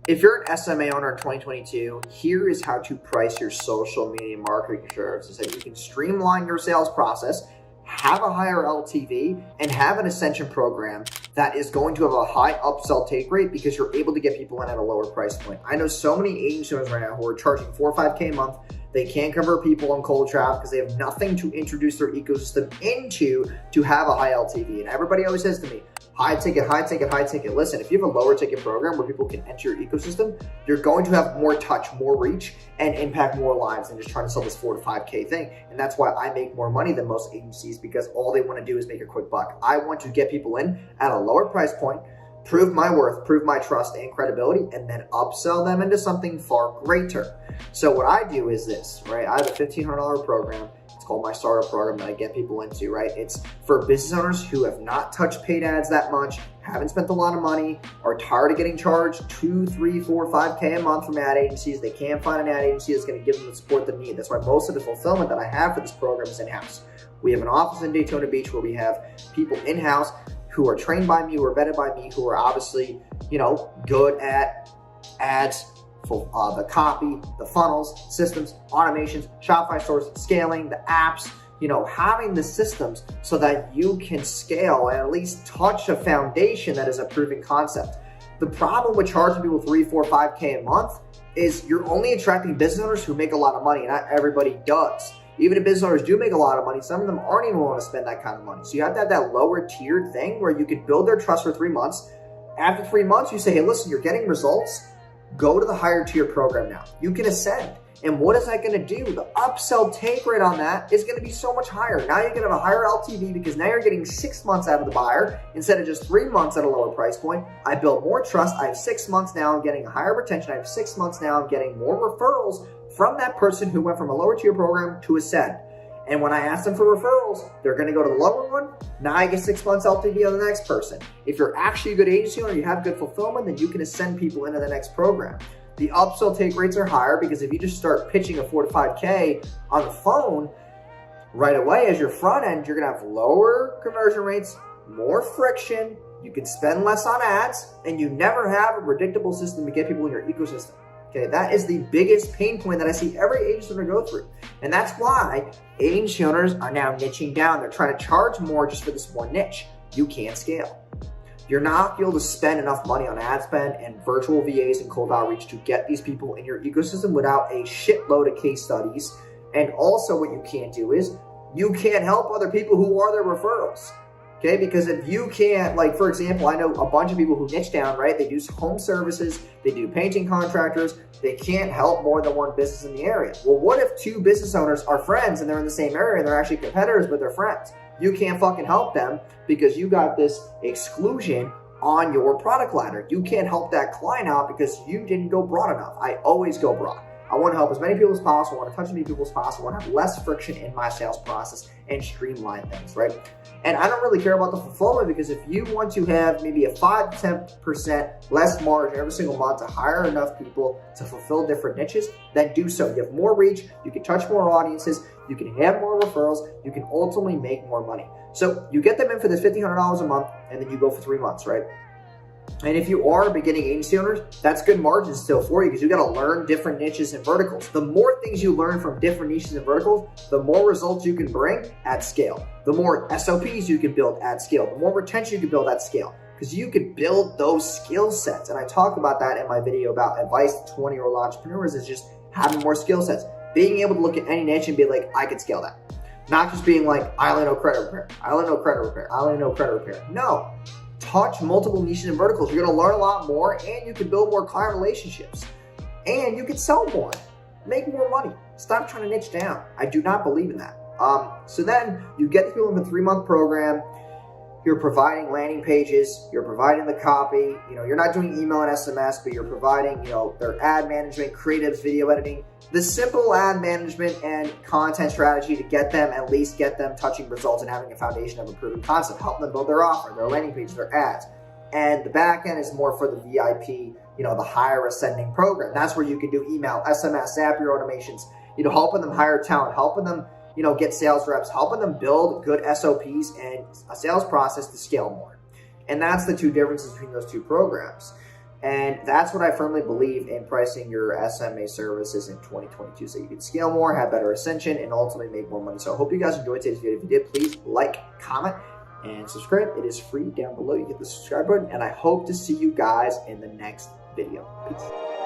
If you're an SMA owner in 2022, here is how to price your social media marketing services so that you can streamline your sales process, have a higher LTV, and have an ascension program that is going to have a high upsell take rate because you're able to get people in at a lower price point. I know so many agency owners right now who are charging $4 or $5K a month. They can't convert people on cold traffic because they have nothing to introduce their ecosystem into to have a high LTV. And everybody always says to me, high ticket, high ticket, high ticket. Listen, if you have a lower ticket program where people can enter your ecosystem, you're going to have more touch, more reach, and impact more lives than just trying to sell this $4 to $5K thing. And that's why I make more money than most agencies, because all they want to do is make a quick buck. I want to get people in at a lower price point, prove my worth, prove my trust and credibility, and then upsell them into something far greater. So what I do is this, right? I have a $1,500 program. It's called my startup program that I get people into, right? It's for business owners who have not touched paid ads that much, haven't spent a lot of money, are tired of getting charged $2, $3, $4, $5K a month from ad agencies. They can't find an ad agency that's going to give them the support they need. That's why most of the fulfillment that I have for this program is in-house. We have an office in Daytona Beach where we have people in-house who are trained by me, who are vetted by me, who are obviously, good at ads, the copy, the funnels, systems, automations, Shopify stores, scaling, the apps, having the systems so that you can scale and at least touch a foundation that is a proven concept. The problem with charging people $3, $4, $5K a month is you're only attracting business owners who make a lot of money, and not everybody does. Even if business owners do make a lot of money, some of them aren't even willing to spend that kind of money. So you have to have that lower tiered thing where you can build their trust for 3 months. After 3 months, you say, hey, listen, you're getting results. Go to the higher tier program now. You can ascend. And what is that going to do? The upsell take rate on that is going to be so much higher. Now you're going to have a higher LTV because now you're getting 6 months out of the buyer instead of just 3 months at a lower price point. I built more trust. I have 6 months now. I'm getting a higher retention. I have 6 months now. I'm getting more referrals from that person who went from a lower tier program to ascend. And when I ask them for referrals, they're going to go to the lower one. Now I get 6 months LTV on the next person. If you're actually a good agency owner, you have good fulfillment, then you can ascend people into the next program. The upsell take rates are higher because if you just start pitching a $4 to $5K on the phone right away as your front end, you're going to have lower conversion rates, more friction. You can spend less on ads, and you never have a predictable system to get people in your ecosystem. Okay, that is the biggest pain point that I see every agency owner go through. And that's why agency owners are now niching down. They're trying to charge more just for this one niche. You can't scale. You're not able to spend enough money on ad spend and virtual VAs and cold outreach to get these people in your ecosystem without a shitload of case studies. And also what you can't do is you can't help other people who are their referrals. Okay, because if you can't, like, for example, I know a bunch of people who niche down, right? They do home services, they do painting contractors, they can't help more than one business in the area. Well, what if 2 business owners are friends and they're in the same area and they're actually competitors, but they're friends? You can't fucking help them because you got this exclusion on your product ladder. You can't help that client out because you didn't go broad enough. I always go broad. I want to help as many people as possible. I want to touch as many people as possible. I want to have less friction in my sales process and streamline things, right? And I don't really care about the fulfillment because if you want to have maybe a 5 to 10% less margin every single month to hire enough people to fulfill different niches, then do so. You have more reach, you can touch more audiences, you can have more referrals, you can ultimately make more money. So you get them in for this $1,500 a month and then you go for 3 months, right? And if you are beginning agency owners, that's good margin still for you because you got to learn different niches and verticals. The more things you learn from different niches and verticals, the more results you can bring at scale. The more SOPs you can build at scale. The more retention you can build at scale because you can build those skill sets. And I talk about that in my video about advice to 20-year-old entrepreneurs is just having more skill sets. Being able to look at any niche and be like, I could scale that. Not just being like, I only know credit repair. I only know credit repair. I only know credit repair. No. Touch multiple niches and verticals. You're going to learn a lot more and you can build more client relationships and you can sell more, make more money. Stop trying to niche down. I do not believe in that. So then you get the people in the 3-month program. You're providing landing pages. You're providing the copy. You're not doing email and SMS, but you're providing, their ad management, creatives, video editing, the simple ad management and content strategy to at least get them touching results and having a foundation of a proven concept, helping them build their offer, their landing pages, their ads. And the back end is more for the VIP, the higher ascending program. That's where you can do email, SMS, Zapier automations, helping them hire talent, helping them, get sales reps, helping them build good SOPs and a sales process to scale more. And that's the 2 differences between those 2 programs. And that's what I firmly believe in pricing your SMMA services in 2022, so you can scale more, have better ascension, and ultimately make more money. So I hope you guys enjoyed today's video. If you did, please like, comment, and subscribe. It is free down below. You hit the subscribe button, and I hope to see you guys in the next video. Peace.